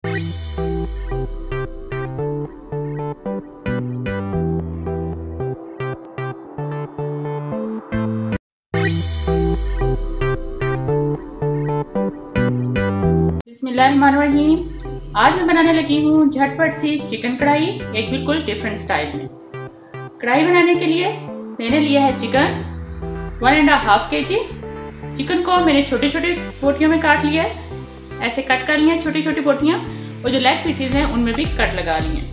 बिस्मिल्लाहिर्रहमानिर्रहीम। आज मैं बनाने लगी हूँ झटपट सी चिकन कढ़ाई, एक बिल्कुल डिफरेंट स्टाइल में। कढ़ाई बनाने के लिए मैंने लिया है चिकन 1.5 kg। चिकन को मैंने छोटे छोटे बोटियों में काट लिया है, ऐसे कट कर लिया है छोटी छोटी बोटियाँ, और जो लेग पीसेज हैं उनमें भी कट लगा लिए हैं।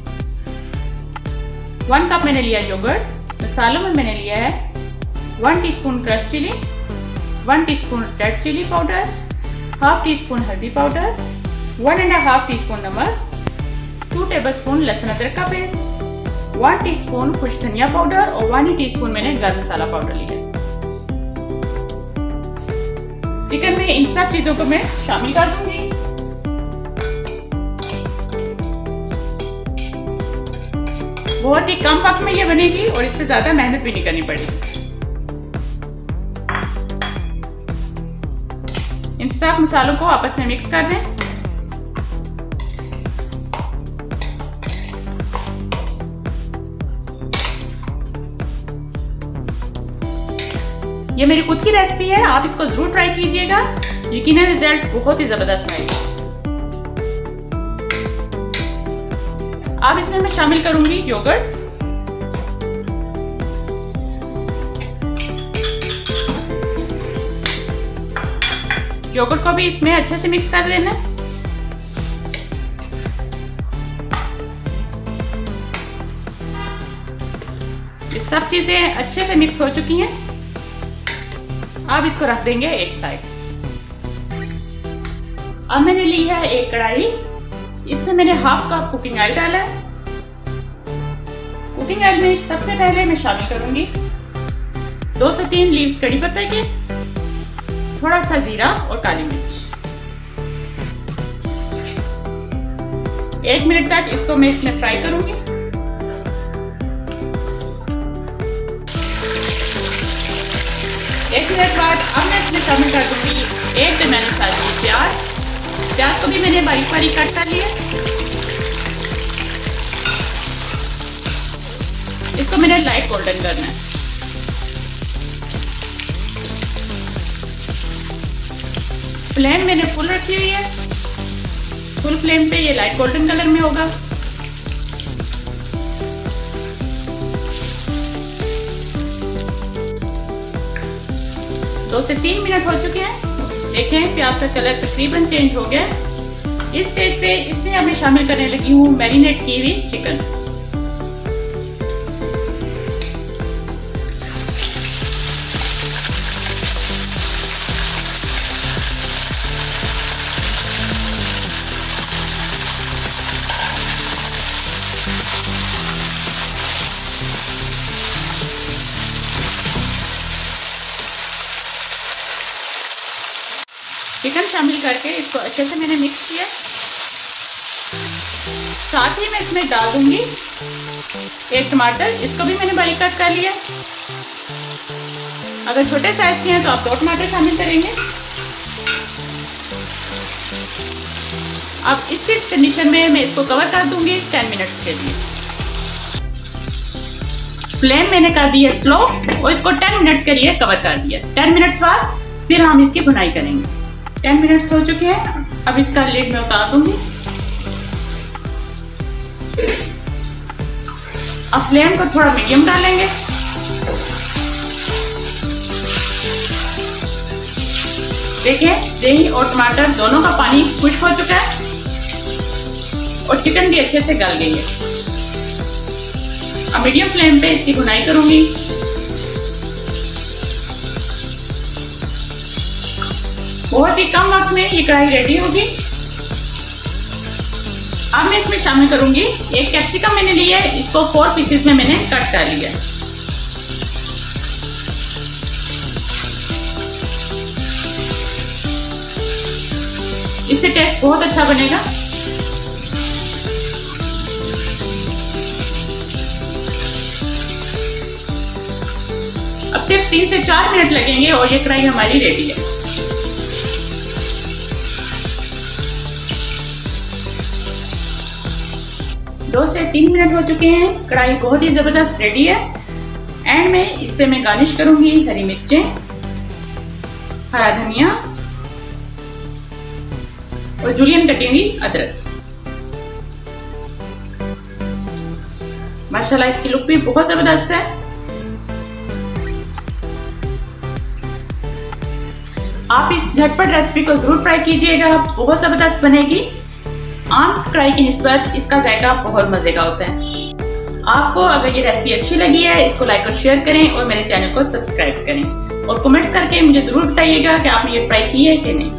1 कप मैंने लिया योगर्ट। मसालों में मैंने लिया है 1 teaspoon crush chilli, 1 teaspoon red chilli powder, half teaspoon हल्दी पाउडर, 1.5 टीस्पून नमक, 2 टेबलस्पून लहसुन अदरक का पेस्ट, 1 टीस्पून खुश्क धनिया पाउडर और 1 टीस्पून मैंने गरम मसाला पाउडर लिया। चिकन में इन सब चीजों को मैं शामिल कर दूंगी। बहुत ही कम वक्त में ये बनेगी और इससे ज्यादा मेहनत भी नहीं करनी पड़ेगी। इन सब मसालों को आपस में मिक्स कर दें। ये मेरी खुद की रेसिपी है, आप इसको जरूर ट्राई कीजिएगा, यकीनन रिजल्ट बहुत ही जबरदस्त आएगा। अब इसमें मैं शामिल करूंगी योगर्ट। योगर्ट को भी इसमें अच्छे से मिक्स कर देना है। ये सब चीजें अच्छे से मिक्स हो चुकी हैं। अब इसको रख देंगे एक साइड। अब मैंने ली है एक कढ़ाई, इसमें मैंने हाफ कप कुकिंग ऑयल डाला है। कुकिंग ऑयल में सबसे पहले मैं शामिल करूंगी 2 से 3 लीव्स कड़ी पत्ते के, थोड़ा सा जीरा और काली मिर्च। 1 मिनट तक इसको मैं इसमें फ्राई करूंगी। एक मिनट बाद अब मैं इसमें शामिल कर दूंगी 1 दरमियानी साइज की प्याज। प्याज को भी मैंने बारीक बारीक कट कर लिया। इसको मैंने लाइट गोल्डन करना है। फ्लेम मैंने फुल रखी हुई है। फुल फ्लेम पे ये लाइट गोल्डन कलर में होगा। दो से 3 मिनट हो चुके हैं। देखें प्याज का कलर तकरीबन चेंज हो गया। इस स्टेज पे इसमें अब मैं शामिल करने लगी हूँ मैरिनेट की हुई चिकन। चिकन शामिल करके इसको अच्छे से मैंने मिक्स किया। साथ ही मैं इसमें डाल दूंगी 1 टमाटर, इसको भी मैंने बारीक कट कर लिया। अगर छोटे साइज के हैं तो आप 2 टमाटर शामिल करेंगे। अब इसी कंडीशन में मैं इसको कवर कर दूंगी 10 मिनट्स के लिए। फ्लेम मैंने कर दी है स्लो और इसको 10 मिनट्स के लिए कवर कर दिया। 10 मिनट्स बाद फिर हम इसकी भुनाई करेंगे। 10 मिनट्स हो चुके हैं। अब इसका लिड मैं उतार दूंगी। अब फ्लेम को थोड़ा मीडियम डालेंगे। देखिए दही और टमाटर दोनों का पानी खुश्क हो चुका है और चिकन भी अच्छे से गल गई है। अब मीडियम फ्लेम पे इसकी भुनाई करूंगी। बहुत ही कम वक्त में ये कढ़ाई रेडी होगी। अब मैं इसमें शामिल करूंगी 1 कैप्सिकम मैंने लिया है, इसको 4 पीसेस में मैंने कट कर लिया। इससे टेस्ट बहुत अच्छा बनेगा। अब सिर्फ 3 से 4 मिनट लगेंगे और ये कढ़ाई हमारी रेडी है। 2 से 3 मिनट हो चुके हैं। कढ़ाई बहुत ही ज़बरदस्त रेडी है। एंड में इस पे मैं गार्निश करूंगी हरी मिर्चें, हरा धनिया और जुलियन कटी हुई अदरक। माशाल्लाह इसकी लुक भी बहुत ज़बरदस्त है। आप इस झटपट रेसिपी को जरूर ट्राई कीजिएगा, बहुत ज़बरदस्त बनेगी। आम कढ़ाई की निस्बत इसका जायका बहुत मजे का होता है। आपको अगर ये रेसिपी अच्छी लगी है, इसको लाइक और शेयर करें और मेरे चैनल को सब्सक्राइब करें और कमेंट्स करके मुझे जरूर बताइएगा कि आपने ये ट्राई की है कि नहीं।